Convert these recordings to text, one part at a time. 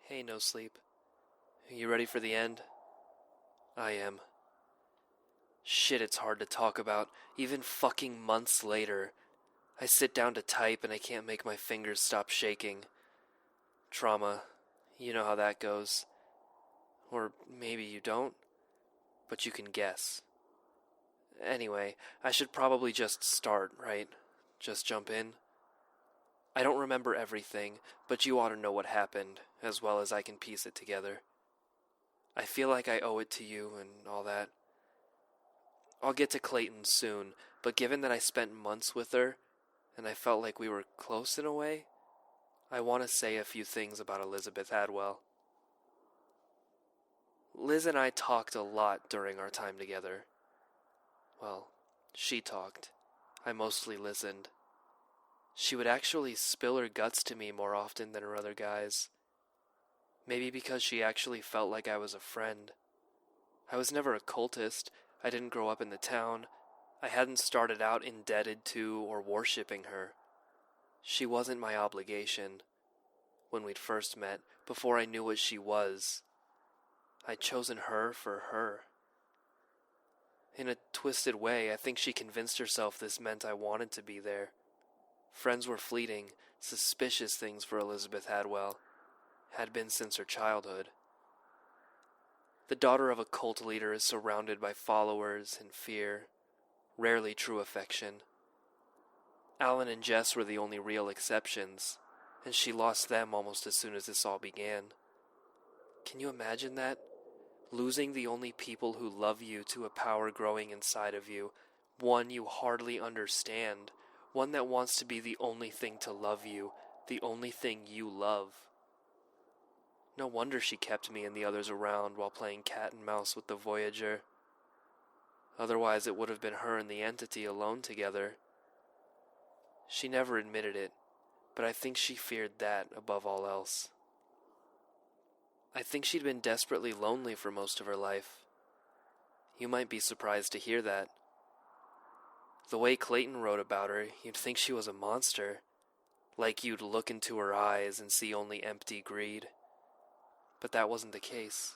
Hey, no sleep. You ready for the end? I am. Shit, it's hard to talk about, even fucking months later. I sit down to type and I can't make my fingers stop shaking. Trauma. You know how that goes. Or maybe you don't, but you can guess. Anyway, I should probably just start, right? Just jump in. I don't remember everything, but you ought to know what happened, as well as I can piece it together. I feel like I owe it to you and all that. I'll get to Clayton soon, but given that I spent months with her, and I felt like we were close in a way, I want to say a few things about Elizabeth Hadwell. Liz and I talked a lot during our time together. Well, she talked. I mostly listened. She would actually spill her guts to me more often than her other guys. Maybe because she actually felt like I was a friend. I was never a cultist. I didn't grow up in the town. I hadn't started out indebted to or worshipping her. She wasn't my obligation. When we'd first met, before I knew what she was, I'd chosen her for her. In a twisted way, I think she convinced herself this meant I wanted to be there. Friends were fleeting, suspicious things for Elizabeth Hadwell. Had been since her childhood. The daughter of a cult leader is surrounded by followers and fear, rarely true affection. Alan and Jess were the only real exceptions, and she lost them almost as soon as this all began. Can you imagine that? Losing the only people who love you to a power growing inside of you, one you hardly understand, one that wants to be the only thing to love you, the only thing you love. No wonder she kept me and the others around while playing cat and mouse with the Voyager. Otherwise it would have been her and the entity alone together. She never admitted it, but I think she feared that above all else. I think she'd been desperately lonely for most of her life. You might be surprised to hear that. The way Clayton wrote about her, you'd think she was a monster. Like you'd look into her eyes and see only empty greed. But that wasn't the case.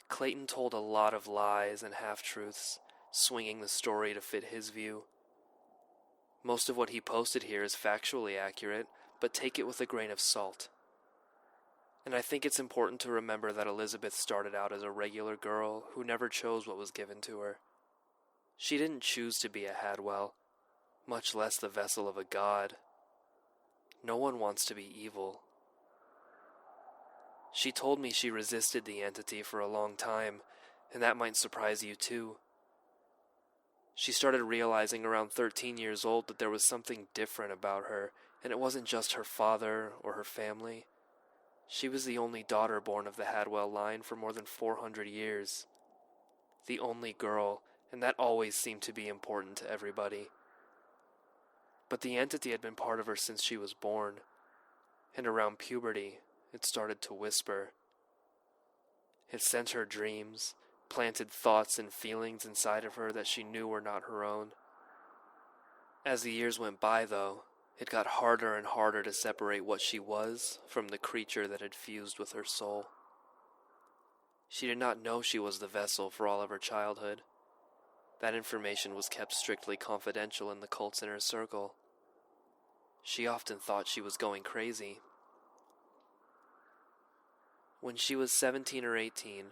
Clayton told a lot of lies and half-truths, swinging the story to fit his view. Most of what he posted here is factually accurate, but take it with a grain of salt. And I think it's important to remember that Elizabeth started out as a regular girl who never chose what was given to her. She didn't choose to be a Hadwell, much less the vessel of a god. No one wants to be evil. She told me she resisted the entity for a long time, and that might surprise you too. She started realizing around 13 years old that there was something different about her, and it wasn't just her father or her family. She was the only daughter born of the Hadwell line for more than 400 years. The only girl, and that always seemed to be important to everybody. But the entity had been part of her since she was born, and around puberty, it started to whisper. It sent her dreams, planted thoughts and feelings inside of her that she knew were not her own. As the years went by, though, it got harder and harder to separate what she was from the creature that had fused with her soul. She did not know she was the vessel for all of her childhood. That information was kept strictly confidential in the cult's inner circle. She often thought she was going crazy. When she was 17 or 18,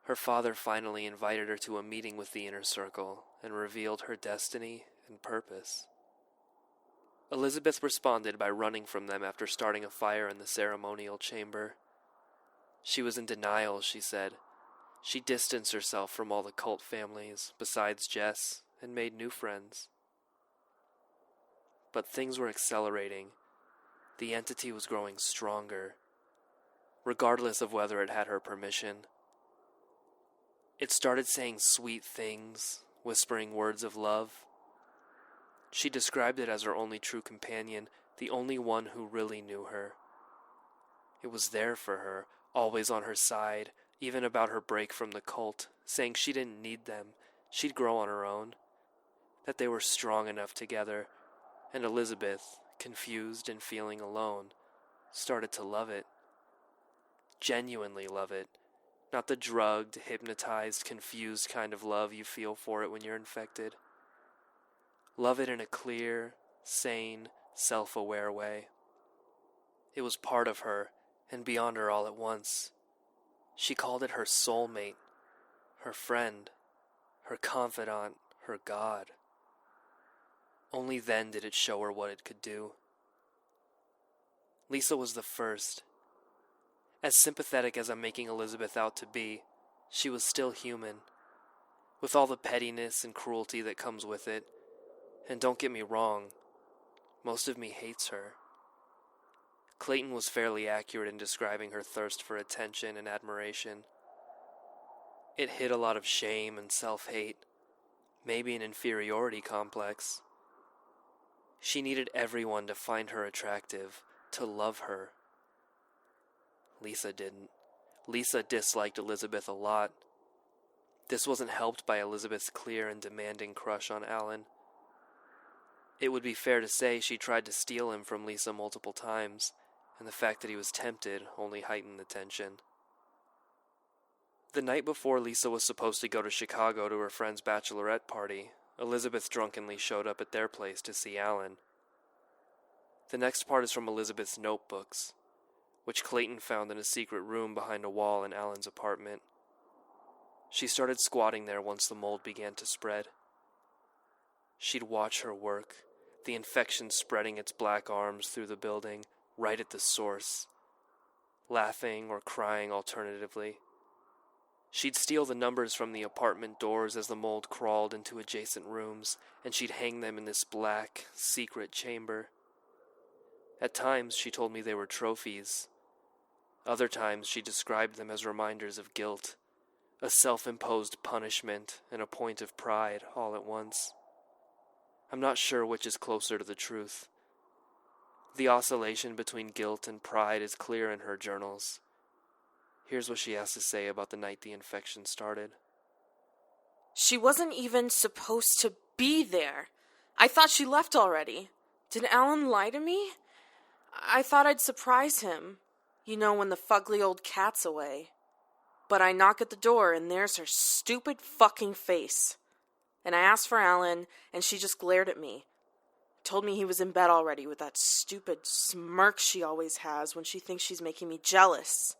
her father finally invited her to a meeting with the inner circle and revealed her destiny and purpose. Elizabeth responded by running from them after starting a fire in the ceremonial chamber. She was in denial, she said. She distanced herself from all the cult families, besides Jess, and made new friends. But things were accelerating. The entity was growing stronger, regardless of whether it had her permission. It started saying sweet things, whispering words of love. She described it as her only true companion, the only one who really knew her. It was there for her, always on her side, even about her break from the cult, saying she didn't need them, she'd grow on her own, that they were strong enough together, and Elizabeth, confused and feeling alone, started to love it. Genuinely love it. Not the drugged, hypnotized, confused kind of love you feel for it when you're infected. Love it in a clear, sane, self-aware way. It was part of her, and beyond her all at once. She called it her soulmate, her friend, her confidant, her God. Only then did it show her what it could do. Lisa was the first. As sympathetic as I'm making Elizabeth out to be, she was still human, with all the pettiness and cruelty that comes with it. And don't get me wrong, most of me hates her. Clayton was fairly accurate in describing her thirst for attention and admiration. It hid a lot of shame and self-hate, maybe an inferiority complex. She needed everyone to find her attractive, to love her. Lisa didn't. Lisa disliked Elizabeth a lot. This wasn't helped by Elizabeth's clear and demanding crush on Alan. It would be fair to say she tried to steal him from Lisa multiple times, and the fact that he was tempted only heightened the tension. The night before Lisa was supposed to go to Chicago to her friend's bachelorette party, Elizabeth drunkenly showed up at their place to see Alan. The next part is from Elizabeth's notebooks, which Clayton found in a secret room behind a wall in Alan's apartment. She started squatting there once the mold began to spread. She'd watch her work, the infection spreading its black arms through the building, right at the source, laughing or crying alternatively. She'd steal the numbers from the apartment doors as the mold crawled into adjacent rooms, and she'd hang them in this black, secret chamber. At times, she told me they were trophies. Other times, she described them as reminders of guilt, a self-imposed punishment and a point of pride all at once. I'm not sure which is closer to the truth. The oscillation between guilt and pride is clear in her journals. Here's what she has to say about the night the infection started. She wasn't even supposed to be there. I thought she left already. Did Alan lie to me? I thought I'd surprise him. You know, when the fugly old cat's away. But I knock at the door, and there's her stupid fucking face. And I asked for Alan, and she just glared at me. Told me he was in bed already with that stupid smirk she always has when she thinks she's making me jealous.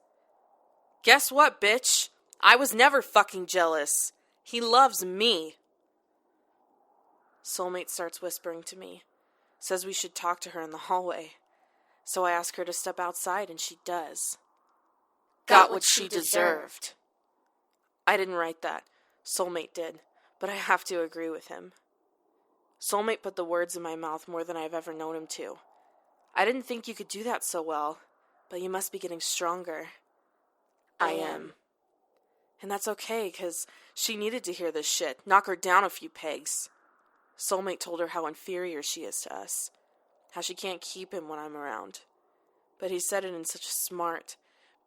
Guess what, bitch? I was never fucking jealous. He loves me. Soulmate starts whispering to me. Says we should talk to her in the hallway. So I ask her to step outside, and she does. Got what she deserved. I didn't write that. Soulmate did. But I have to agree with him. Soulmate put the words in my mouth more than I've ever known him to. I didn't think you could do that so well, but you must be getting stronger. I am. And that's okay, 'cause she needed to hear this shit, knock her down a few pegs. Soulmate told her how inferior she is to us, how she can't keep him when I'm around. But he said it in such a smart,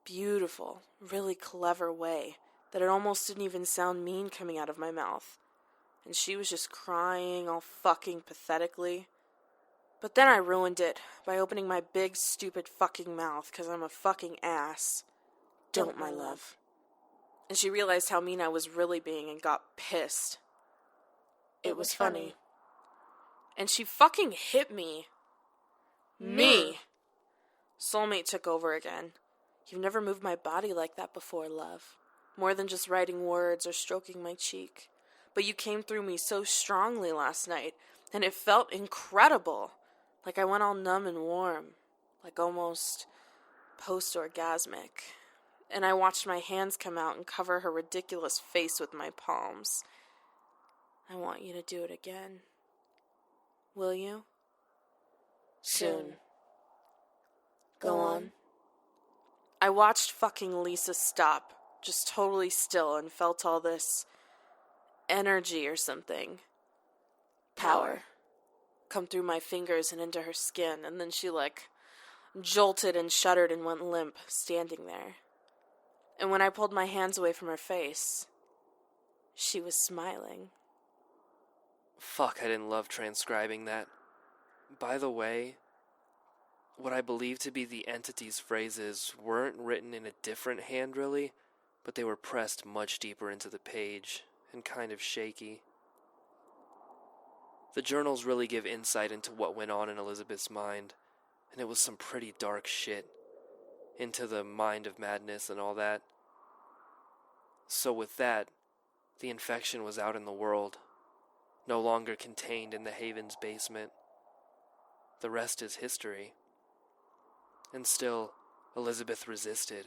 beautiful, really clever way that it almost didn't even sound mean coming out of my mouth. And she was just crying all fucking pathetically. But then I ruined it by opening my big, stupid fucking mouth 'cause I'm a fucking ass. Don't, my love. And she realized how mean I was really being and got pissed. It was funny. And she fucking hit me. Me! Soulmate took over again. You've never moved my body like that before, love. More than just writing words or stroking my cheek. But you came through me so strongly last night, and it felt incredible. Like I went all numb and warm. Like almost post-orgasmic. And I watched my hands come out and cover her ridiculous face with my palms. I want you to do it again. Will you? Soon. Go on. I watched fucking Lisa stop, just totally still, and felt all this energy or something. Power. Come through my fingers and into her skin, and then she jolted and shuddered and went limp, standing there. And when I pulled my hands away from her face, she was smiling. Fuck, I didn't love transcribing that. By the way, what I believe to be the entity's phrases weren't written in a different hand, really, but they were pressed much deeper into the page and kind of shaky. The journals really give insight into what went on in Elizabeth's mind, and it was some pretty dark shit, into the mind of madness and all that. So with that, the infection was out in the world, no longer contained in the Haven's basement. The rest is history. And still, Elizabeth resisted.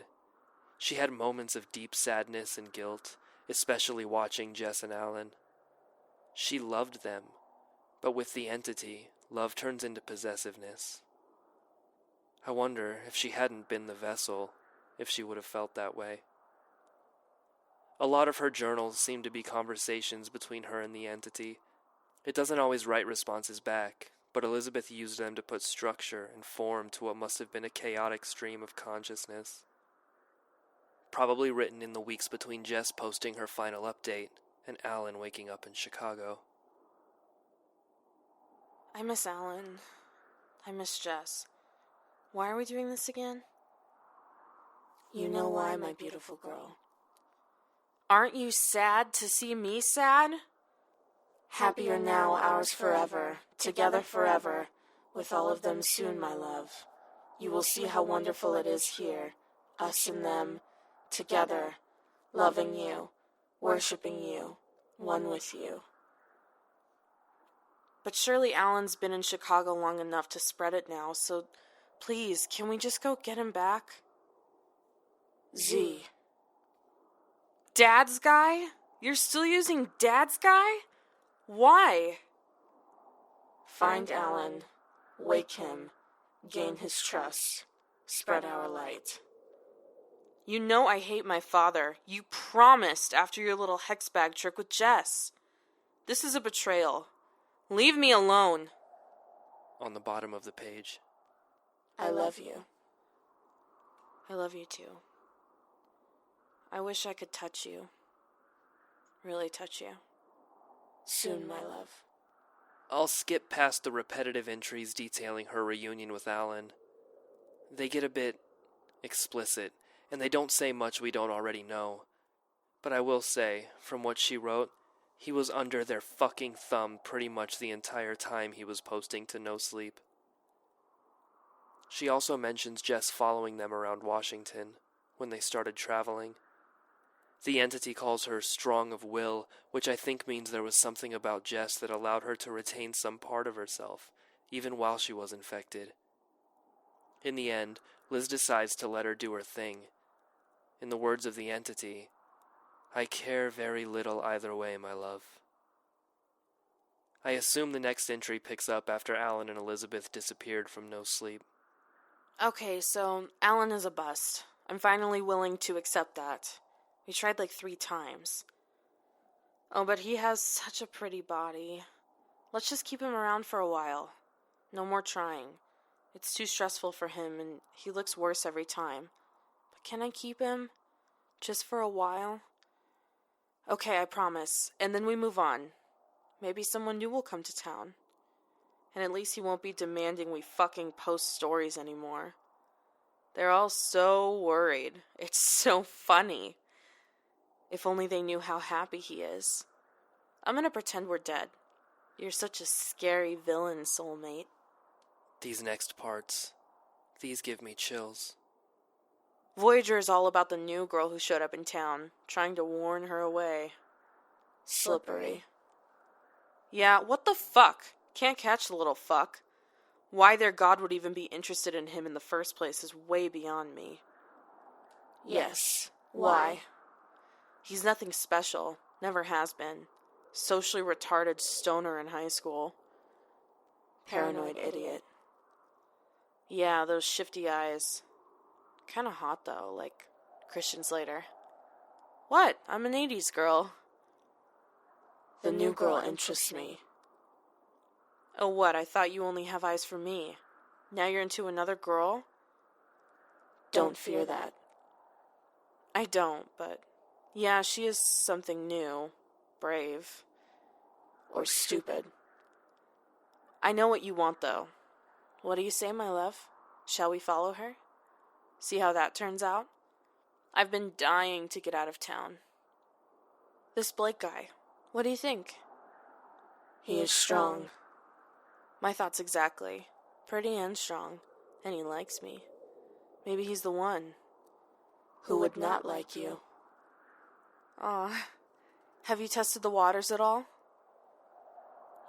She had moments of deep sadness and guilt, especially watching Jess and Alan. She loved them, but with the entity, love turns into possessiveness. I wonder if she hadn't been the vessel, if she would have felt that way. A lot of her journals seem to be conversations between her and the entity. It doesn't always write responses back, but Elizabeth used them to put structure and form to what must have been a chaotic stream of consciousness. Probably written in the weeks between Jess posting her final update and Alan waking up in Chicago. I miss Alan. I miss Jess. Why are we doing this again? You know why, my beautiful girl. Aren't you sad to see me sad? Happier now, ours forever, together forever, with all of them soon, my love. You will see how wonderful it is here, us and them, together, loving you, worshiping you, one with you. But surely Alan's been in Chicago long enough to spread it now, so please, can we just go get him back? Z. Dad's guy? You're still using Dad's guy? Why? Find Alan, wake him, gain his trust, spread our light. You know I hate my father. You promised after your little hex bag trick with Jess. This is a betrayal. Leave me alone. On the bottom of the page. I love you. I love you too. I wish I could touch you. Really touch you. Soon, my love. I'll skip past the repetitive entries detailing her reunion with Alan. They get a bit explicit, and they don't say much we don't already know. But I will say, from what she wrote, he was under their fucking thumb pretty much the entire time he was posting to No Sleep. She also mentions Jess following them around Washington when they started traveling. The entity calls her strong of will, which I think means there was something about Jess that allowed her to retain some part of herself, even while she was infected. In the end, Liz decides to let her do her thing. In the words of the entity, I care very little either way, my love. I assume the next entry picks up after Alan and Elizabeth disappeared from No Sleep. Okay, so Alan is a bust. I'm finally willing to accept that. We tried like 3 times. Oh, but he has such a pretty body. Let's just keep him around for a while. No more trying. It's too stressful for him, and he looks worse every time. But can I keep him? Just for a while? Okay, I promise. And then we move on. Maybe someone new will come to town. And at least he won't be demanding we fucking post stories anymore. They're all so worried. It's so funny. If only they knew how happy he is. I'm gonna pretend we're dead. You're such a scary villain, soulmate. These next parts, these give me chills. Voyager is all about the new girl who showed up in town, trying to warn her away. Slippery. Yeah, what the fuck? Can't catch the little fuck. Why their god would even be interested in him in the first place is way beyond me. Yes. Why? He's nothing special. Never has been. Socially retarded stoner in high school. Paranoid idiot. Yeah, those shifty eyes. Kinda hot, though, like Christian Slater. What? I'm an 80s girl. The new girl interests me. Oh, what? I thought you only have eyes for me. Now you're into another girl? Don't fear that. I don't, but yeah, she is something new. Brave. Or stupid. I know what you want, though. What do you say, my love? Shall we follow her? See how that turns out? I've been dying to get out of town. This Blake guy, what do you think? He is strong. My thoughts exactly. Pretty and strong. And he likes me. Maybe he's the one. Who would not like you? Aw. Have you tested the waters at all?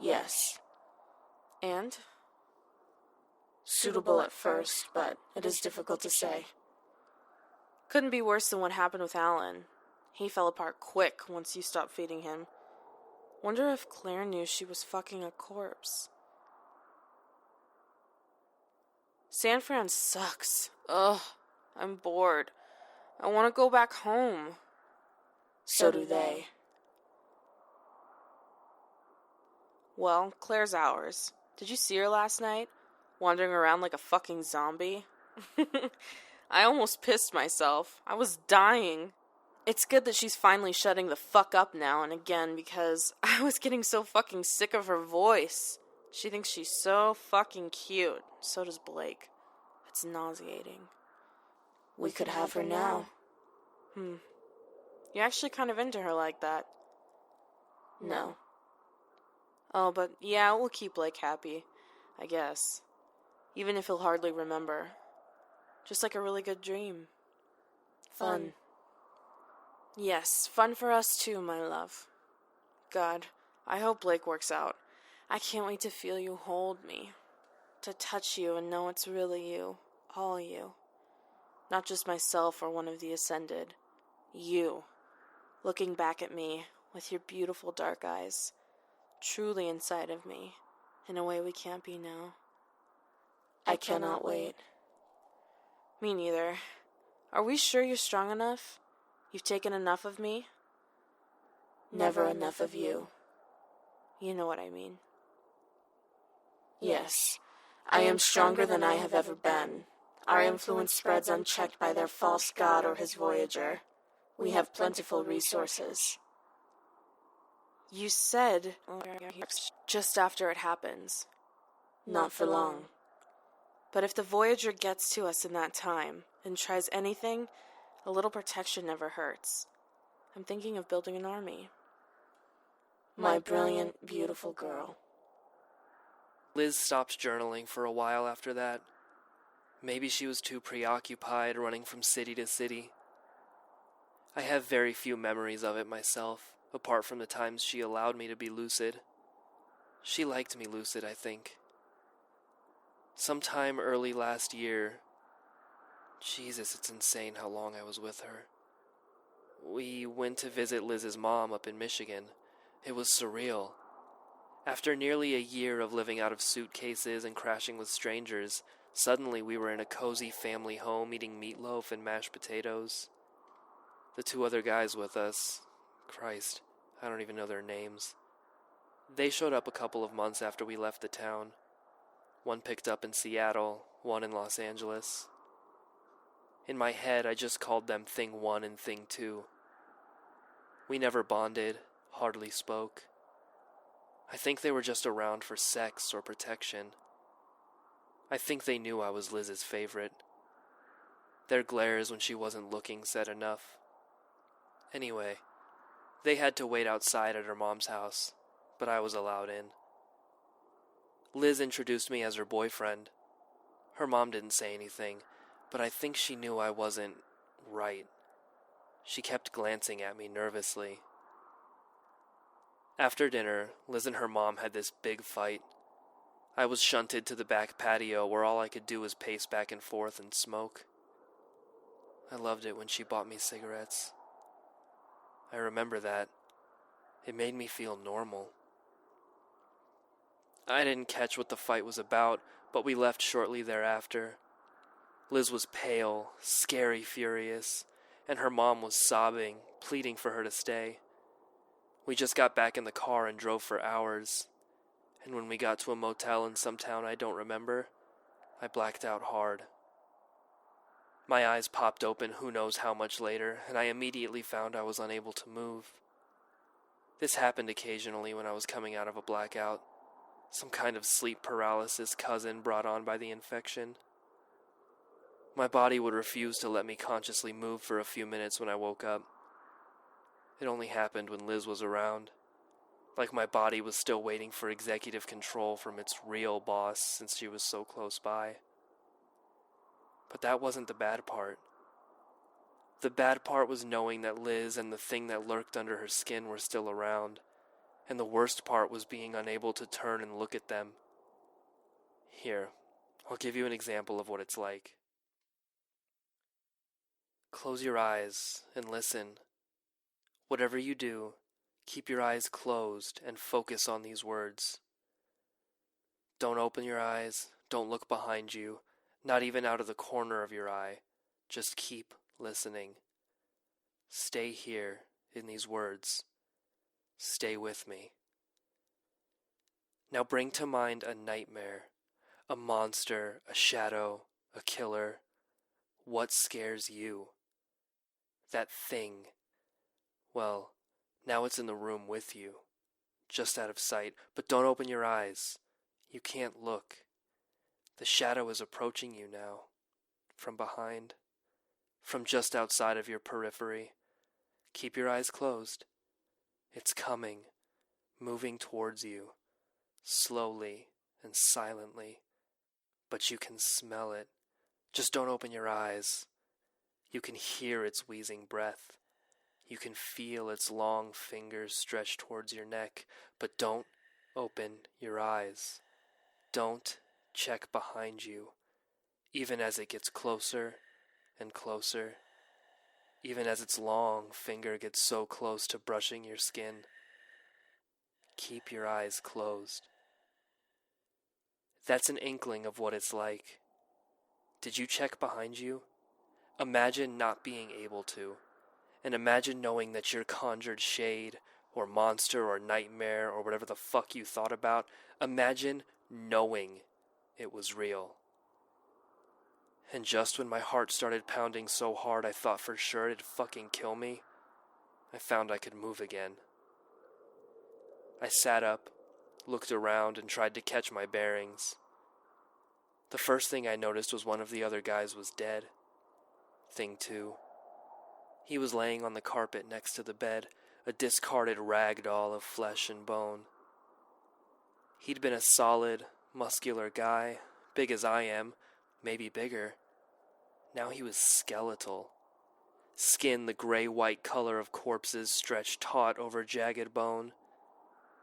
Yes. And? Suitable at first, but it is difficult to say. Couldn't be worse than what happened with Alan. He fell apart quick once you stopped feeding him. Wonder if Claire knew she was fucking a corpse. San Fran sucks. Ugh, I'm bored. I want to go back home. So do they. Well, Claire's ours. Did you see her last night? Wandering around like a fucking zombie? I almost pissed myself. I was dying. It's good that she's finally shutting the fuck up now and again because I was getting so fucking sick of her voice. She thinks she's so fucking cute. So does Blake. It's nauseating. We could have her now. You're actually kind of into her like that. No. Oh, but yeah, we'll keep Blake happy, I guess. Even if he'll hardly remember. Just like a really good dream. Fun. Yes, fun for us too, my love. God, I hope Blake works out. I can't wait to feel you hold me. To touch you and know it's really you. All you. Not just myself or one of the Ascended. You. Looking back at me with your beautiful dark eyes. Truly inside of me. In a way we can't be now. I cannot wait. Me neither. Are we sure you're strong enough? You've taken enough of me? Never enough of you. You know what I mean. Yes, I am stronger than I have ever been. Our influence spreads unchecked by their false god or his voyager. We have plentiful resources. You said just after it happens. Not for long. But if the Voyager gets to us in that time and tries anything, a little protection never hurts. I'm thinking of building an army. My brilliant, beautiful girl. Liz stopped journaling for a while after that. Maybe she was too preoccupied running from city to city. I have very few memories of it myself, apart from the times she allowed me to be lucid. She liked me lucid, I think. Sometime early last year, Jesus, it's insane how long I was with her. We went to visit Liz's mom up in Michigan. It was surreal. After nearly a year of living out of suitcases and crashing with strangers, suddenly we were in a cozy family home eating meatloaf and mashed potatoes. The two other guys with us, Christ, I don't even know their names. They showed up a couple of months after we left the town. One picked up in Seattle, one in Los Angeles. In my head, I just called them Thing 1 and Thing 2. We never bonded, hardly spoke. I think they were just around for sex or protection. I think they knew I was Liz's favorite. Their glares when she wasn't looking said enough. Anyway, they had to wait outside at her mom's house, but I was allowed in. Liz introduced me as her boyfriend. Her mom didn't say anything, but I think she knew I wasn't right. She kept glancing at me nervously. After dinner, Liz and her mom had this big fight. I was shunted to the back patio where all I could do was pace back and forth and smoke. I loved it when she bought me cigarettes. I remember that. It made me feel normal. I didn't catch what the fight was about, but we left shortly thereafter. Liz was pale, scary furious, and her mom was sobbing, pleading for her to stay. We just got back in the car and drove for hours, and when we got to a motel in some town I don't remember, I blacked out hard. My eyes popped open who knows how much later, and I immediately found I was unable to move. This happened occasionally when I was coming out of a blackout. Some kind of sleep paralysis cousin brought on by the infection. My body would refuse to let me consciously move for a few minutes when I woke up. It only happened when Liz was around. Like my body was still waiting for executive control from its real boss since she was so close by. But that wasn't the bad part. The bad part was knowing that Liz and the thing that lurked under her skin were still around, and the worst part was being unable to turn and look at them. Here, I'll give you an example of what it's like. Close your eyes and listen. Whatever you do, keep your eyes closed and focus on these words. Don't open your eyes, don't look behind you, not even out of the corner of your eye. Just keep listening. Stay here in these words. Stay with me. Now bring to mind a nightmare, a monster, a shadow, a killer. What scares you? That thing. Well, now it's in the room with you, just out of sight, but don't open your eyes. You can't look. The shadow is approaching you now, from behind, from just outside of your periphery. Keep your eyes closed. It's coming, moving towards you, slowly and silently, but you can smell it. Just don't open your eyes. You can hear its wheezing breath. You can feel its long fingers stretch towards your neck, but don't open your eyes. Don't check behind you, even as it gets closer and closer, even as its long finger gets so close to brushing your skin. Keep your eyes closed. That's an inkling of what it's like. Did you check behind you? Imagine not being able to. And imagine knowing that your conjured shade, or monster, or nightmare, or whatever the fuck you thought about, imagine knowing it was real. And just when my heart started pounding so hard I thought for sure it'd fucking kill me, I found I could move again. I sat up, looked around, and tried to catch my bearings. The first thing I noticed was one of the other guys was dead. Thing 2. He was laying on the carpet next to the bed, a discarded rag doll of flesh and bone. He'd been a solid, muscular guy, big as I am, maybe bigger. Now he was skeletal. Skin the gray-white color of corpses stretched taut over jagged bone.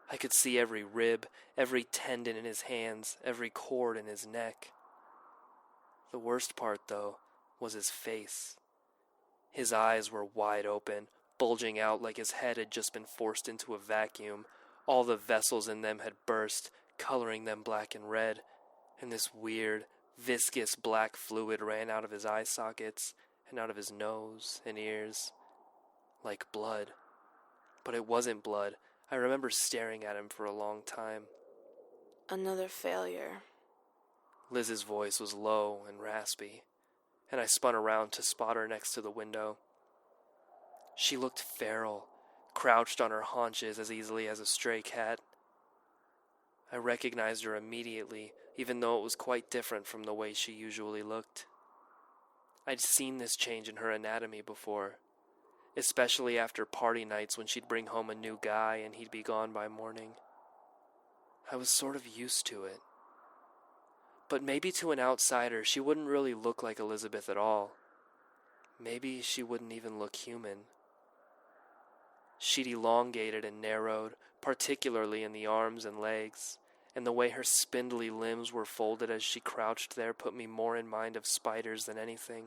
I could see every rib, every tendon in his hands, every cord in his neck. The worst part, though, was his face. His eyes were wide open, bulging out like his head had just been forced into a vacuum. All the vessels in them had burst, coloring them black and red, and this weird, viscous black fluid ran out of his eye sockets and out of his nose and ears, like blood. But it wasn't blood. I remember staring at him for a long time. Another failure. Liz's voice was low and raspy, and I spun around to spot her next to the window. She looked feral, crouched on her haunches as easily as a stray cat. I recognized her immediately, even though it was quite different from the way she usually looked. I'd seen this change in her anatomy before, especially after party nights when she'd bring home a new guy and he'd be gone by morning. I was sort of used to it. But maybe to an outsider, she wouldn't really look like Elizabeth at all. Maybe she wouldn't even look human. She'd elongated and narrowed, particularly in the arms and legs, and the way her spindly limbs were folded as she crouched there put me more in mind of spiders than anything.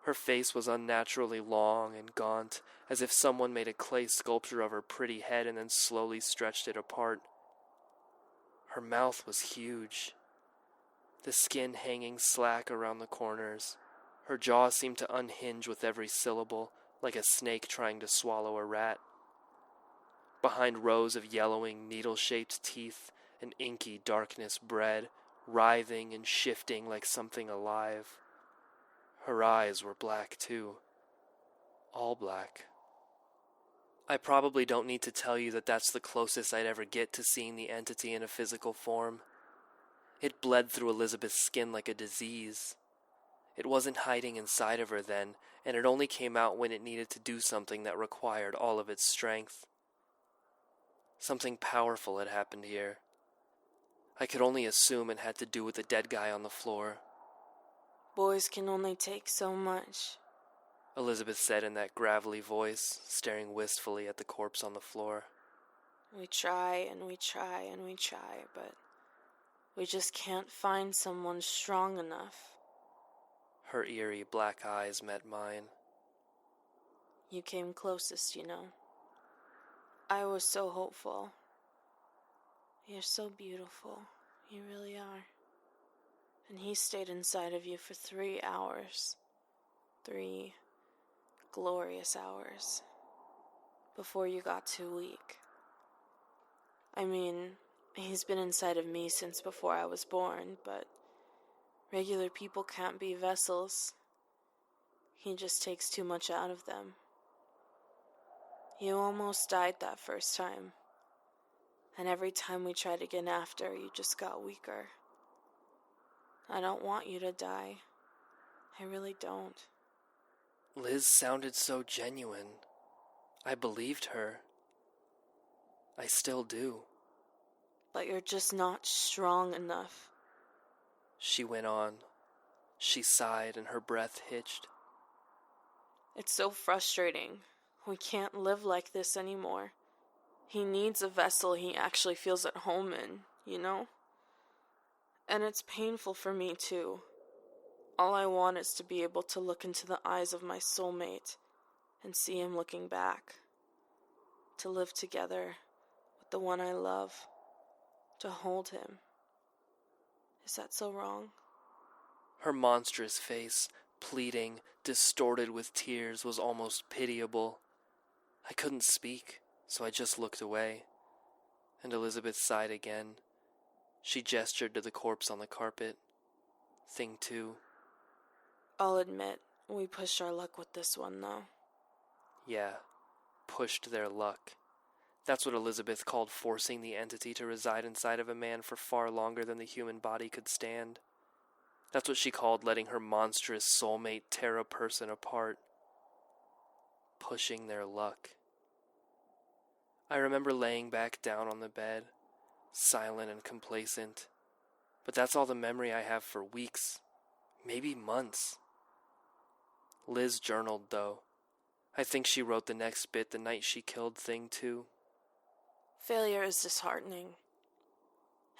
Her face was unnaturally long and gaunt, as if someone made a clay sculpture of her pretty head and then slowly stretched it apart. Her mouth was huge, the skin hanging slack around the corners. Her jaw seemed to unhinge with every syllable, like a snake trying to swallow a rat. Behind rows of yellowing, needle-shaped teeth, an inky darkness bred, writhing and shifting like something alive. Her eyes were black, too. All black. I probably don't need to tell you that that's the closest I'd ever get to seeing the entity in a physical form. It bled through Elizabeth's skin like a disease. It wasn't hiding inside of her then, and it only came out when it needed to do something that required all of its strength. Something powerful had happened here. I could only assume it had to do with the dead guy on the floor. Boys can only take so much, Elizabeth said in that gravelly voice, staring wistfully at the corpse on the floor. We try and we try and we try, but we just can't find someone strong enough. Her eerie black eyes met mine. You came closest, you know. I was so hopeful. You're so beautiful. You really are. And he stayed inside of you for 3 hours. 3 glorious hours. Before you got too weak. I mean, he's been inside of me since before I was born, but regular people can't be vessels. He just takes too much out of them. You almost died that first time. And every time we tried to get after, you just got weaker. I don't want you to die. I really don't. Liz sounded so genuine. I believed her. I still do. But you're just not strong enough. She went on. She sighed and her breath hitched. It's so frustrating. We can't live like this anymore. He needs a vessel he actually feels at home in, you know? And it's painful for me too. All I want is to be able to look into the eyes of my soulmate and see him looking back. To live together with the one I love. To hold him. Is that so wrong? Her monstrous face, pleading, distorted with tears, was almost pitiable. I couldn't speak, so I just looked away. And Elizabeth sighed again. She gestured to the corpse on the carpet. Thing 2. I'll admit, we pushed our luck with this one, though. Yeah, pushed their luck. That's what Elizabeth called forcing the entity to reside inside of a man for far longer than the human body could stand. That's what she called letting her monstrous soulmate tear a person apart. Pushing their luck. I remember laying back down on the bed, silent and complacent. But that's all the memory I have for weeks, maybe months. Liz journaled, though. I think she wrote the next bit the night she killed Thing 2. Failure is disheartening.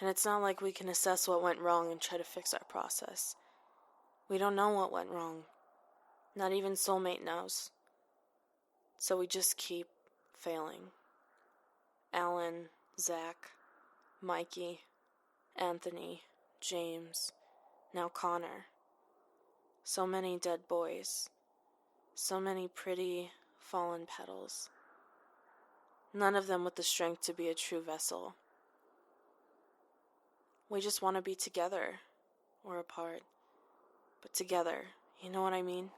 And it's not like we can assess what went wrong and try to fix our process. We don't know what went wrong. Not even soulmate knows. So we just keep failing. Alan, Zach, Mikey, Anthony, James, now Connor. So many dead boys. So many pretty, fallen petals. None of them with the strength to be a true vessel. We just want to be together, or apart, but together, you know what I mean?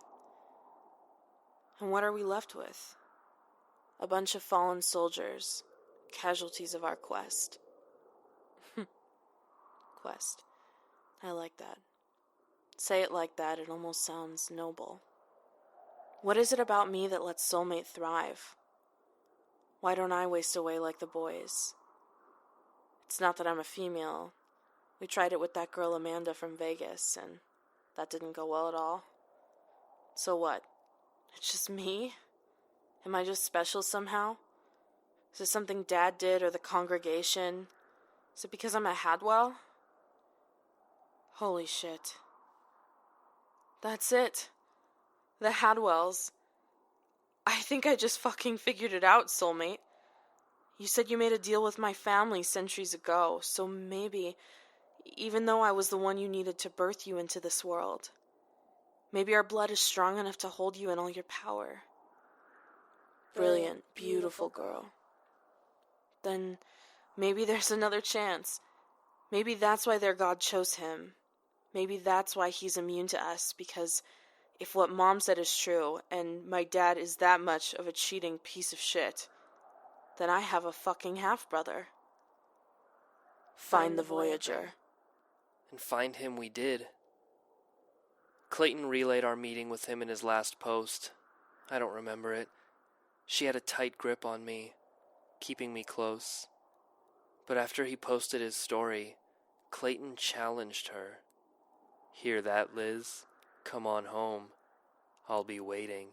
And what are we left with? A bunch of fallen soldiers, casualties of our quest. Quest. I like that. Say it like that, it almost sounds noble. What is it about me that lets soulmate thrive? Why don't I waste away like the boys? It's not that I'm a female. We tried it with that girl Amanda from Vegas, and that didn't go well at all. So what? It's just me? Am I just special somehow? Is it something Dad did or the congregation? Is it because I'm a Hadwell? Holy shit. That's it. The Hadwells. I think I just fucking figured it out, soulmate. You said you made a deal with my family centuries ago, so maybe, even though I was the one you needed to birth you into this world, maybe our blood is strong enough to hold you in all your power. Brilliant, beautiful girl. Then maybe there's another chance. Maybe that's why their God chose him. Maybe that's why he's immune to us, because if what Mom said is true, and my dad is that much of a cheating piece of shit, then I have a fucking half-brother. Find the Voyager. And find him we did. Clayton relayed our meeting with him in his last post. I don't remember it. She had a tight grip on me, keeping me close. But after he posted his story, Clayton challenged her. Hear that, Liz? Come on home. I'll be waiting.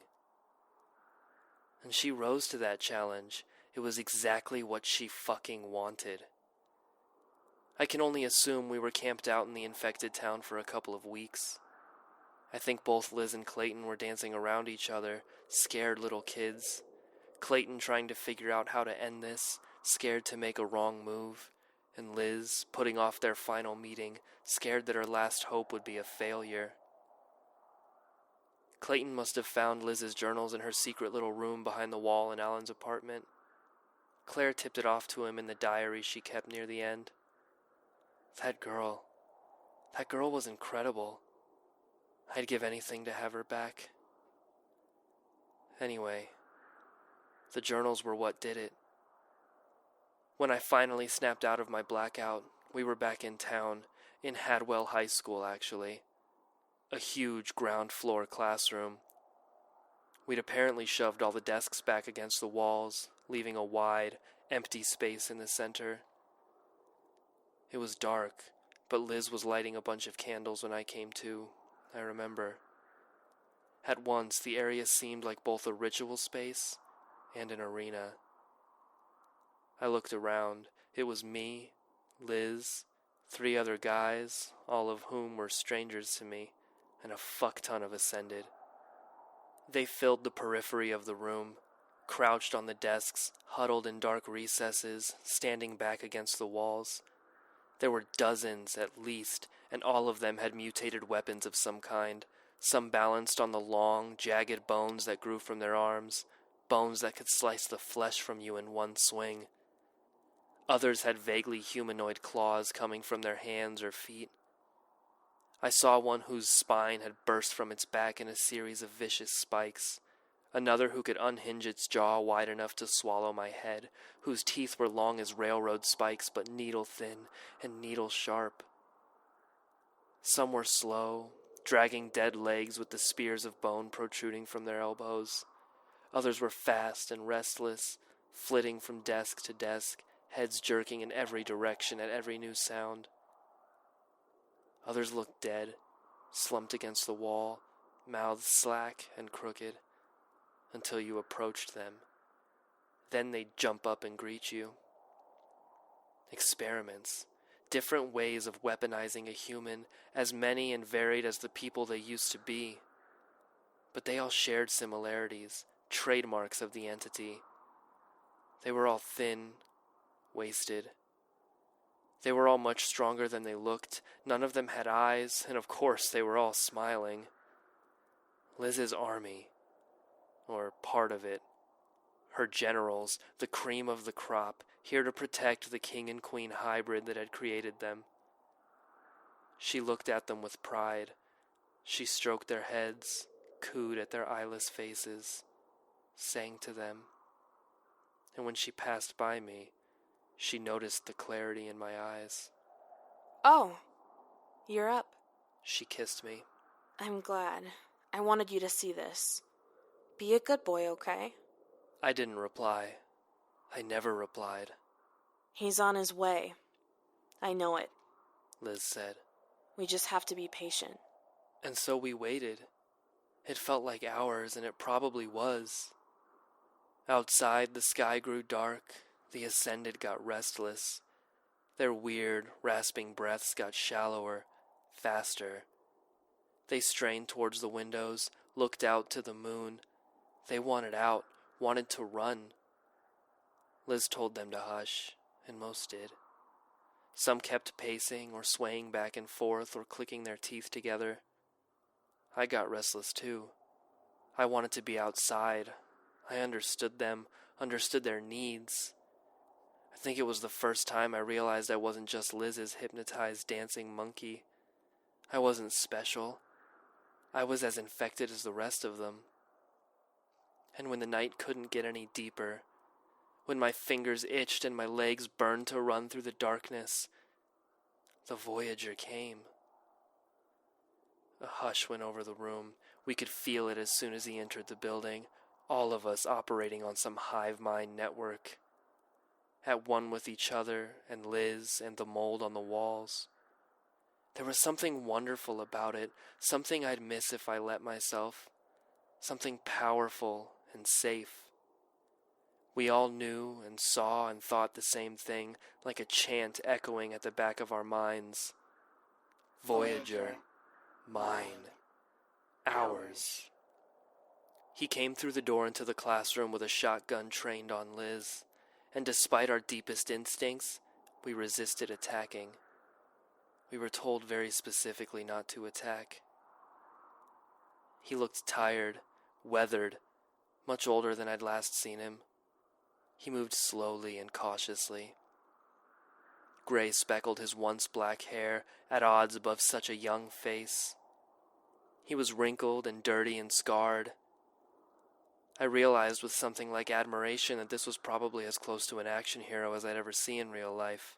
And she rose to that challenge. It was exactly what she fucking wanted. I can only assume we were camped out in the infected town for a couple of weeks. I think both Liz and Clayton were dancing around each other, scared little kids. Clayton trying to figure out how to end this, scared to make a wrong move, and Liz putting off their final meeting, scared that her last hope would be a failure. Clayton must have found Liz's journals in her secret little room behind the wall in Alan's apartment. Claire tipped it off to him in the diary she kept near the end. That girl was incredible. I'd give anything to have her back. Anyway, the journals were what did it. When I finally snapped out of my blackout, we were back in town, in Hadwell High School actually. A huge ground floor classroom. We'd apparently shoved all the desks back against the walls, leaving a wide, empty space in the center. It was dark, but Liz was lighting a bunch of candles when I came to, I remember. At once, the area seemed like both a ritual space and an arena. I looked around. It was me, Liz, 3 other guys, all of whom were strangers to me, and a fuck ton of Ascended. They filled the periphery of the room, crouched on the desks, huddled in dark recesses, standing back against the walls. There were dozens at least, and all of them had mutated weapons of some kind, some balanced on the long, jagged bones that grew from their arms, bones that could slice the flesh from you in one swing. Others had vaguely humanoid claws coming from their hands or feet. I saw one whose spine had burst from its back in a series of vicious spikes, another who could unhinge its jaw wide enough to swallow my head, whose teeth were long as railroad spikes but needle-thin and needle-sharp. Some were slow, dragging dead legs with the spears of bone protruding from their elbows. Others were fast and restless, flitting from desk to desk, heads jerking in every direction at every new sound. Others looked dead, slumped against the wall, mouths slack and crooked, until you approached them. Then they'd jump up and greet you. Experiments, different ways of weaponizing a human, as many and varied as the people they used to be. But they all shared similarities, trademarks of the entity. They were all thin, wasted. They were all much stronger than they looked. None of them had eyes, and of course they were all smiling. Liz's army, or part of it, her generals, the cream of the crop, here to protect the king and queen hybrid that had created them. She looked at them with pride. She stroked their heads, cooed at their eyeless faces, sang to them. And when she passed by me, she noticed the clarity in my eyes. Oh, you're up. She kissed me. I'm glad. I wanted you to see this. Be a good boy, okay? I didn't reply. I never replied. He's on his way. I know it. Liz said. We just have to be patient. And so we waited. It felt like hours, and it probably was. Outside, the sky grew dark. The Ascended got restless. Their weird, rasping breaths got shallower, faster. They strained towards the windows, looked out to the moon. They wanted out, wanted to run. Liz told them to hush, and most did. Some kept pacing or swaying back and forth or clicking their teeth together. I got restless too. I wanted to be outside. I understood them, understood their needs. I think it was the first time I realized I wasn't just Liz's hypnotized dancing monkey. I wasn't special. I was as infected as the rest of them. And when the night couldn't get any deeper, when my fingers itched and my legs burned to run through the darkness, the Voyager came. A hush went over the room. We could feel it as soon as he entered the building, all of us operating on some hive mind network, at one with each other and Liz and the mold on the walls. There was something wonderful about it, something I'd miss if I let myself, something powerful and safe. We all knew and saw and thought the same thing, like a chant echoing at the back of our minds. Voyager, mine, ours. He came through the door into the classroom with a shotgun trained on Liz, and despite our deepest instincts, we resisted attacking. We were told very specifically not to attack. He looked tired, weathered, much older than I'd last seen him. He moved slowly and cautiously. Gray speckled his once black hair, at odds above such a young face. He was wrinkled and dirty and scarred. I realized with something like admiration that this was probably as close to an action hero as I'd ever see in real life.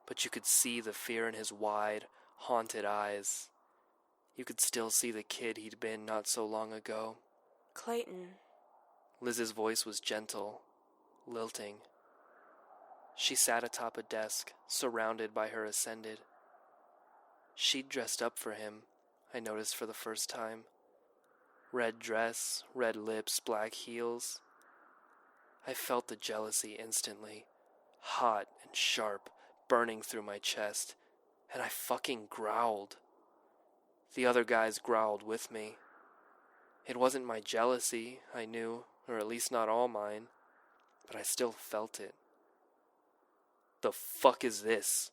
But you could see the fear in his wide, haunted eyes. You could still see the kid he'd been not so long ago. Clayton. Liz's voice was gentle, lilting. She sat atop a desk, surrounded by her ascended. She'd dressed up for him, I noticed for the first time. Red dress, red lips, black heels. I felt the jealousy instantly, hot and sharp, burning through my chest, and I fucking growled. The other guys growled with me. It wasn't my jealousy, I knew, or at least not all mine, but I still felt it. "The fuck is this?"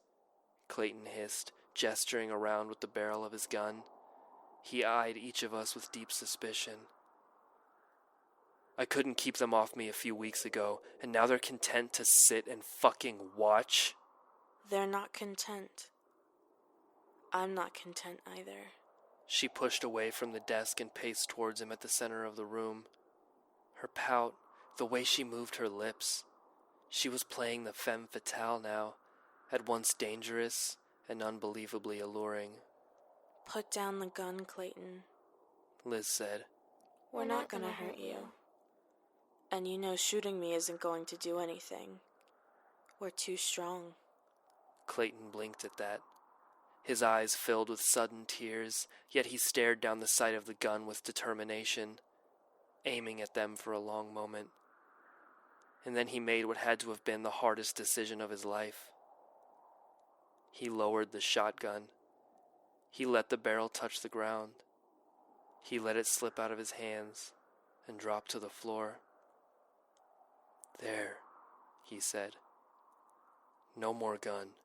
Clayton hissed, gesturing around with the barrel of his gun. He eyed each of us with deep suspicion. I couldn't keep them off me a few weeks ago, and now they're content to sit and fucking watch? They're not content. I'm not content either. She pushed away from the desk and paced towards him at the center of the room. Her pout, the way she moved her lips. She was playing the femme fatale now, at once dangerous and unbelievably alluring. Put down the gun, Clayton. Liz said. We're not gonna hurt you. And you know shooting me isn't going to do anything. We're too strong. Clayton blinked at that. His eyes filled with sudden tears, yet he stared down the sight of the gun with determination, aiming at them for a long moment. And then he made what had to have been the hardest decision of his life. He lowered the shotgun. He let the barrel touch the ground. He let it slip out of his hands and drop to the floor. "There," he said. "No more gun."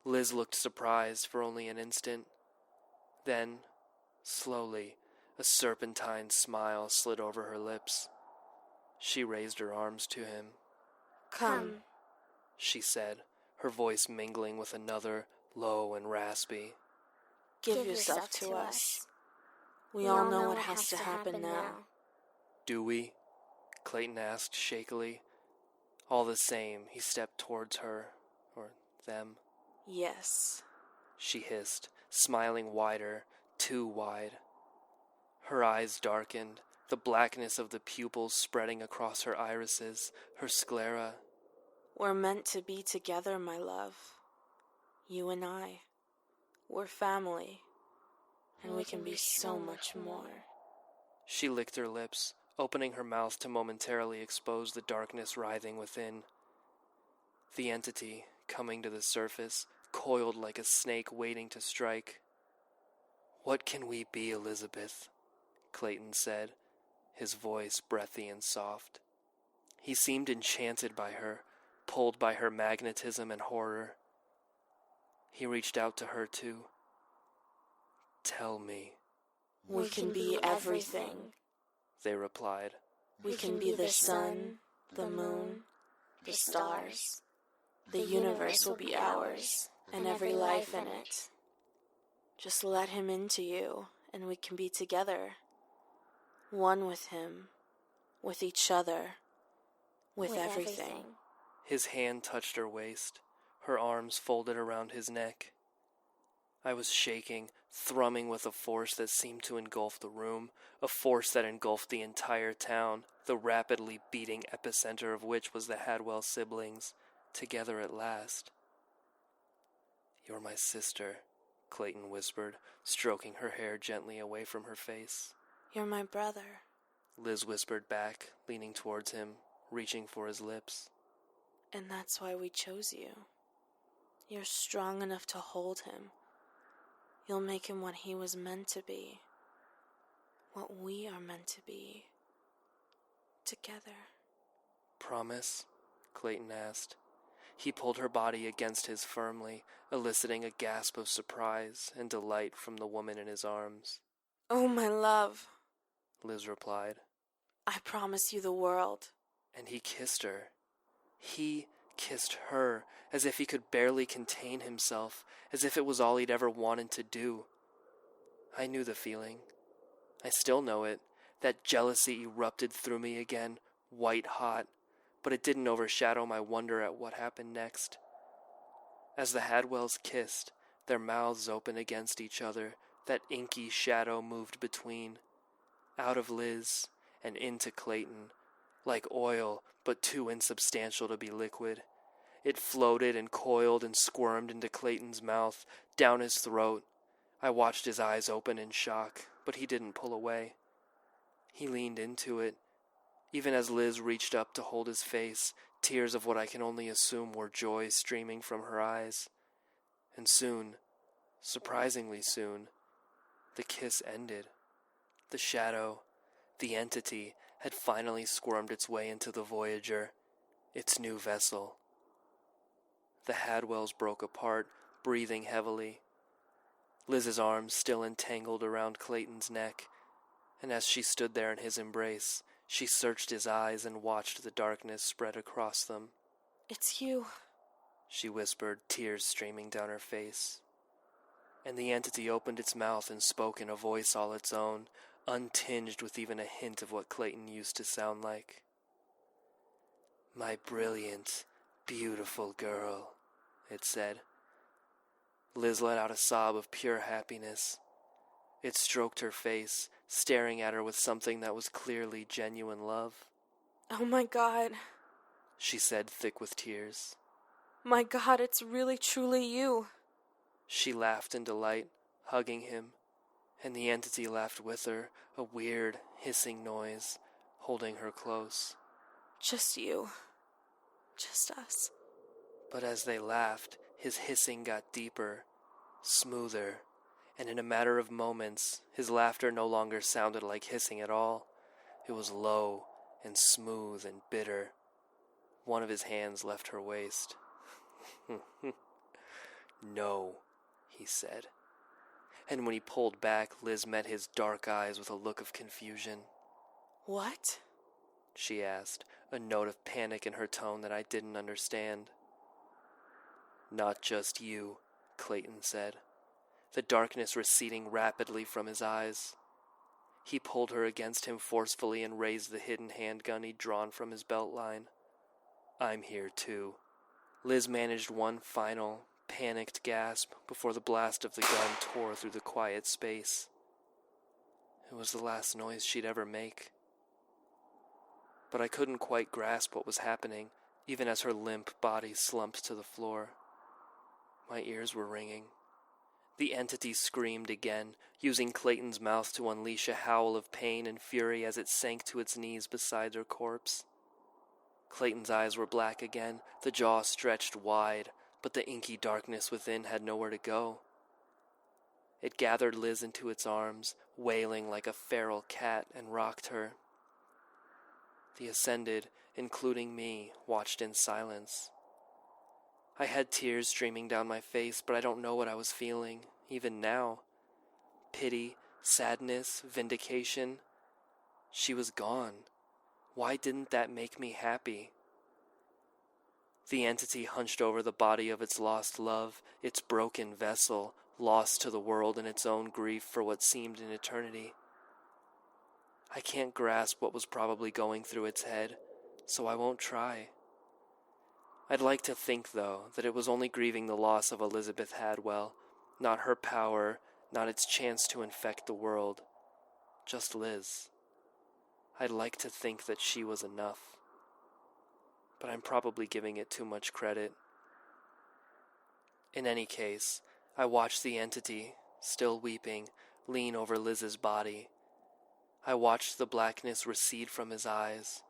Liz looked surprised for only an instant. Then, slowly, a serpentine smile slid over her lips. She raised her arms to him. Come, she said, her voice mingling with another, low and raspy. give yourself to us. We all know what has to happen now. "Do we?" Clayton asked shakily. All the same, he stepped towards her, or them. Yes. She hissed, smiling wider, too wide. Her eyes darkened, the blackness of the pupils spreading across her irises, her sclera. We're meant to be together, my love. You and I. We're family. And we can be so much more. She licked her lips, opening her mouth to momentarily expose the darkness writhing within. The entity, coming to the surface, coiled like a snake waiting to strike. "What can we be, Elizabeth?" Clayton said, his voice breathy and soft. He seemed enchanted by her, pulled by her magnetism and horror. He reached out to her too. "Tell me." We can be everything. They replied. We can be the sun, the moon, the stars. The universe will be ours, and every life in it. Just let him into you, and we can be together. One with him, with each other, with everything. His hand touched her waist, her arms folded around his neck. I was shaking, thrumming with a force that seemed to engulf the room, a force that engulfed the entire town, the rapidly beating epicenter of which was the Hadwell siblings, together at last. "You're my sister," Clayton whispered, stroking her hair gently away from her face. "You're my brother," Liz whispered back, leaning towards him, reaching for his lips. "and that's why we chose you. You're strong enough to hold him. You'll make him what he was meant to be. What we are meant to be. Together." "Promise?" Clayton asked. He pulled her body against his firmly, eliciting a gasp of surprise and delight from the woman in his arms. "Oh, my love," Liz replied. "I promise you the world." And he kissed her. He kissed her, as if he could barely contain himself, as if it was all he'd ever wanted to do. I knew the feeling. I still know it. That jealousy erupted through me again, white hot, but it didn't overshadow my wonder at what happened next. As the Hadwells kissed, their mouths open against each other, that inky shadow moved between, out of Liz and into Clayton, like oil, but too insubstantial to be liquid. It floated and coiled and squirmed into Clayton's mouth, down his throat. I watched his eyes open in shock, but he didn't pull away. He leaned into it, even as Liz reached up to hold his face, tears of what I can only assume were joy streaming from her eyes. And soon, surprisingly soon, the kiss ended. The shadow, the entity, had finally squirmed its way into the Voyager, its new vessel. The Hadwells broke apart, breathing heavily. Liz's arms still entangled around Clayton's neck, and as she stood there in his embrace, she searched his eyes and watched the darkness spread across them. "It's you," she whispered, tears streaming down her face. And the entity opened its mouth and spoke in a voice all its own, untinged with even a hint of what Clayton used to sound like. "My brilliant, beautiful girl," it said. Liz let out a sob of pure happiness. It stroked her face, staring at her with something that was clearly genuine love. "Oh my God. She said, thick with tears. My God, it's really truly you." She laughed in delight, hugging him, and the entity laughed with her, a weird, hissing noise, holding her close. "Just you. Just us." But as they laughed, his hissing got deeper, smoother, and in a matter of moments, his laughter no longer sounded like hissing at all. It was low and smooth and bitter. One of his hands left her waist. "No," he said. And when he pulled back, Liz met his dark eyes with a look of confusion. "What?" she asked, a note of panic in her tone that I didn't understand. "Not just you," Clayton said, the darkness receding rapidly from his eyes. He pulled her against him forcefully and raised the hidden handgun he'd drawn from his belt line. "I'm here too." Liz managed one final, panicked gasp before the blast of the gun tore through the quiet space. It was the last noise she'd ever make. But I couldn't quite grasp what was happening, even as her limp body slumped to the floor. My ears were ringing. The entity screamed again, using Clayton's mouth to unleash a howl of pain and fury as it sank to its knees beside her corpse. Clayton's eyes were black again, the jaw stretched wide, but the inky darkness within had nowhere to go. It gathered Liz into its arms, wailing like a feral cat, and rocked her. The Ascended, including me, watched in silence. I had tears streaming down my face, but I don't know what I was feeling, even now. Pity, sadness, vindication. She was gone. Why didn't that make me happy? The entity hunched over the body of its lost love, its broken vessel, lost to the world in its own grief for what seemed an eternity. I can't grasp what was probably going through its head, so I won't try. I'd like to think, though, that it was only grieving the loss of Elizabeth Hadwell, not her power, not its chance to infect the world, just Liz. I'd like to think that she was enough, but I'm probably giving it too much credit. In any case, I watched the entity, still weeping, lean over Liz's body. I watched the blackness recede from his eyes,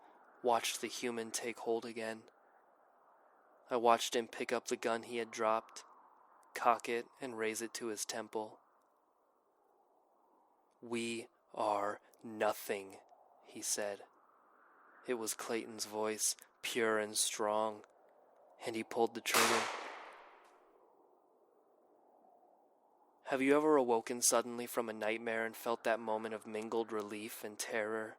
watched the human take hold again. I watched him pick up the gun he had dropped, cock it, and raise it to his temple. "We are nothing," he said. It was Clayton's voice, pure and strong, and he pulled the trigger. Have you ever awoken suddenly from a nightmare and felt that moment of mingled relief and terror?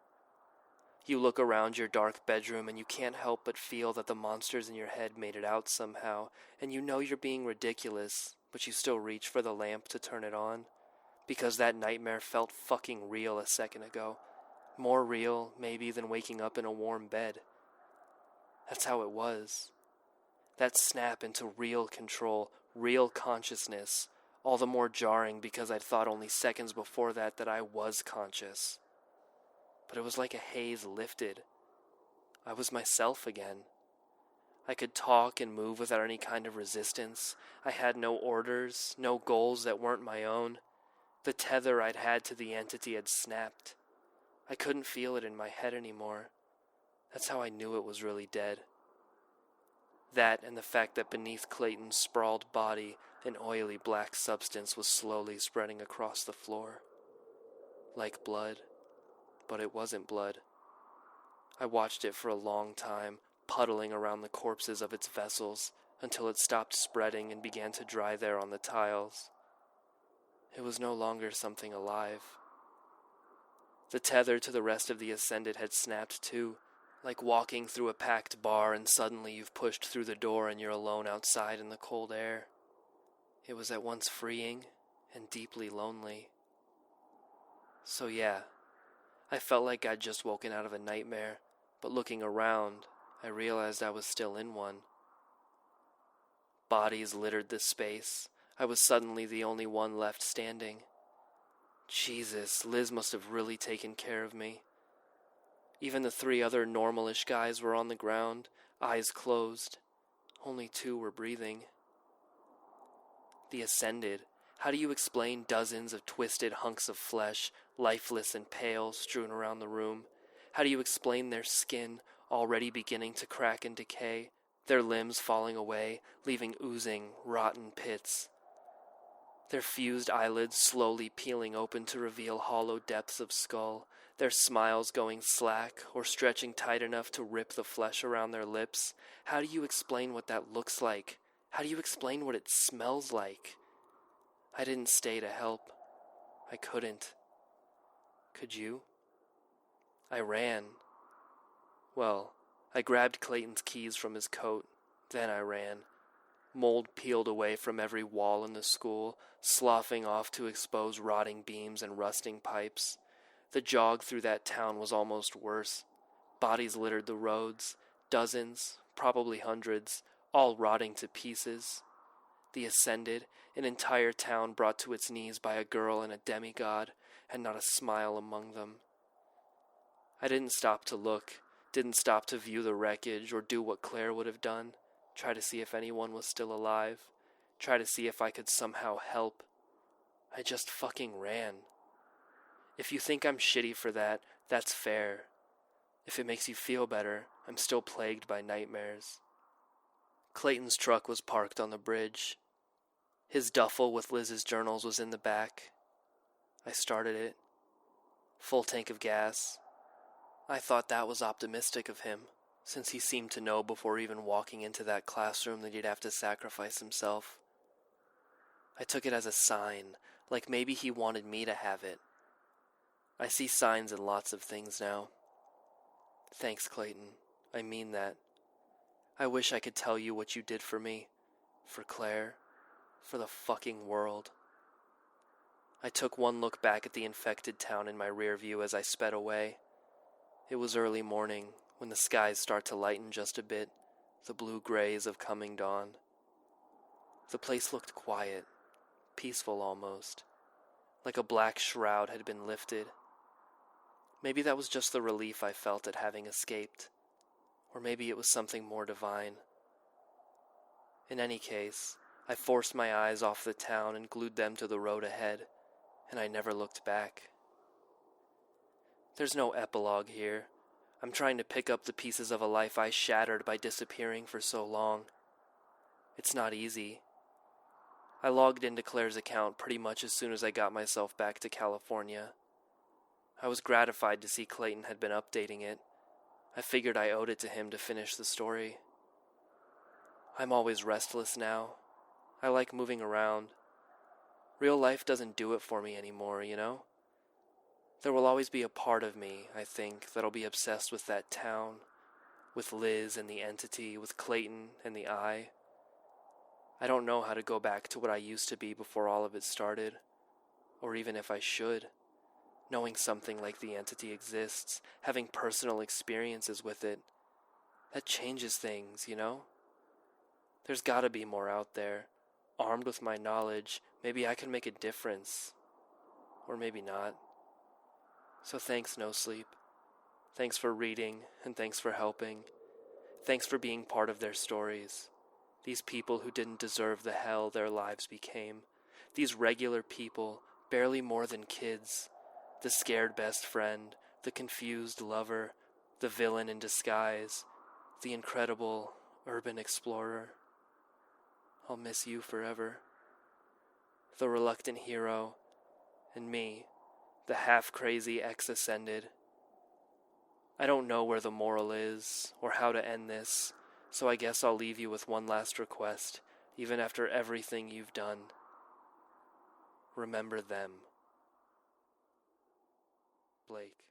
You look around your dark bedroom and you can't help but feel that the monsters in your head made it out somehow, and you know you're being ridiculous, but you still reach for the lamp to turn it on, because that nightmare felt fucking real a second ago. More real, maybe, than waking up in a warm bed. That's how it was. That snap into real control, real consciousness, all the more jarring because I'd thought only seconds before that I was conscious. But it was like a haze lifted. I was myself again. I could talk and move without any kind of resistance. I had no orders, no goals that weren't my own. The tether I'd had to the entity had snapped. I couldn't feel it in my head anymore. That's how I knew it was really dead. That and the fact that beneath Clayton's sprawled body, an oily black substance was slowly spreading across the floor. Like blood, but it wasn't blood. I watched it for a long time, puddling around the corpses of its vessels, until it stopped spreading and began to dry there on the tiles. It was no longer something alive. The tether to the rest of the Ascended had snapped too, like walking through a packed bar and suddenly you've pushed through the door and you're alone outside in the cold air. It was at once freeing and deeply lonely. So yeah, I felt like I'd just woken out of a nightmare, but looking around, I realized I was still in one. Bodies littered the space. I was suddenly the only one left standing. Jesus, Liz must have really taken care of me. Even the 3 other normalish guys were on the ground, eyes closed. Only 2 were breathing. The Ascended. How do you explain dozens of twisted hunks of flesh, lifeless and pale, strewn around the room? How do you explain their skin, already beginning to crack and decay, their limbs falling away, leaving oozing, rotten pits? Their fused eyelids slowly peeling open to reveal hollow depths of skull, their smiles going slack or stretching tight enough to rip the flesh around their lips. How do you explain what that looks like? How do you explain what it smells like? I didn't stay to help. I couldn't. Could you? I ran. Well, I grabbed Clayton's keys from his coat. Then I ran. Mold peeled away from every wall in the school, sloughing off to expose rotting beams and rusting pipes. The jog through that town was almost worse. Bodies littered the roads, dozens, probably hundreds, all rotting to pieces. The Ascended, an entire town brought to its knees by a girl and a demigod, and not a smile among them. I didn't stop to look, didn't stop to view the wreckage or do what Claire would have done, try to see if anyone was still alive, try to see if I could somehow help. I just fucking ran. If you think I'm shitty for that, that's fair. If it makes you feel better, I'm still plagued by nightmares. Clayton's truck was parked on the bridge. His duffel with Liz's journals was in the back. I started it. Full tank of gas. I thought that was optimistic of him, since he seemed to know before even walking into that classroom that he'd have to sacrifice himself. I took it as a sign, like maybe he wanted me to have it. I see signs in lots of things now. Thanks, Clayton. I mean that. I wish I could tell you what you did for me, for Claire, for the fucking world. I took one look back at the infected town in my rear view as I sped away. It was early morning, when the skies start to lighten just a bit, the blue grays of coming dawn. The place looked quiet, peaceful almost. like a black shroud had been lifted. Maybe that was just the relief I felt at having escaped, or maybe it was something more divine. In any case, I forced my eyes off the town and glued them to the road ahead, and I never looked back. There's no epilogue here. I'm trying to pick up the pieces of a life I shattered by disappearing for so long. It's not easy. I logged into Claire's account pretty much as soon as I got myself back to California. I was gratified to see Clayton had been updating it. I figured I owed it to him to finish the story. I'm always restless now. I like moving around. Real life doesn't do it for me anymore, you know? There will always be a part of me, I think, that'll be obsessed with that town, with Liz and the entity, with Clayton and the eye. I don't know how to go back to what I used to be before all of it started, or even if I should. Knowing something like the entity exists, having personal experiences with it, that changes things, you know? There's gotta be more out there. Armed with my knowledge, maybe I can make a difference. Or maybe not. So thanks, No Sleep. Thanks for reading, and thanks for helping. Thanks for being part of their stories. These people who didn't deserve the hell their lives became. These regular people, barely more than kids. The scared best friend, the confused lover, the villain in disguise, the incredible urban explorer. I'll miss you forever. The reluctant hero, and me, the half-crazy ex-ascended. I don't know where the moral is, or how to end this, so I guess I'll leave you with one last request, even after everything you've done. Remember them. Blake.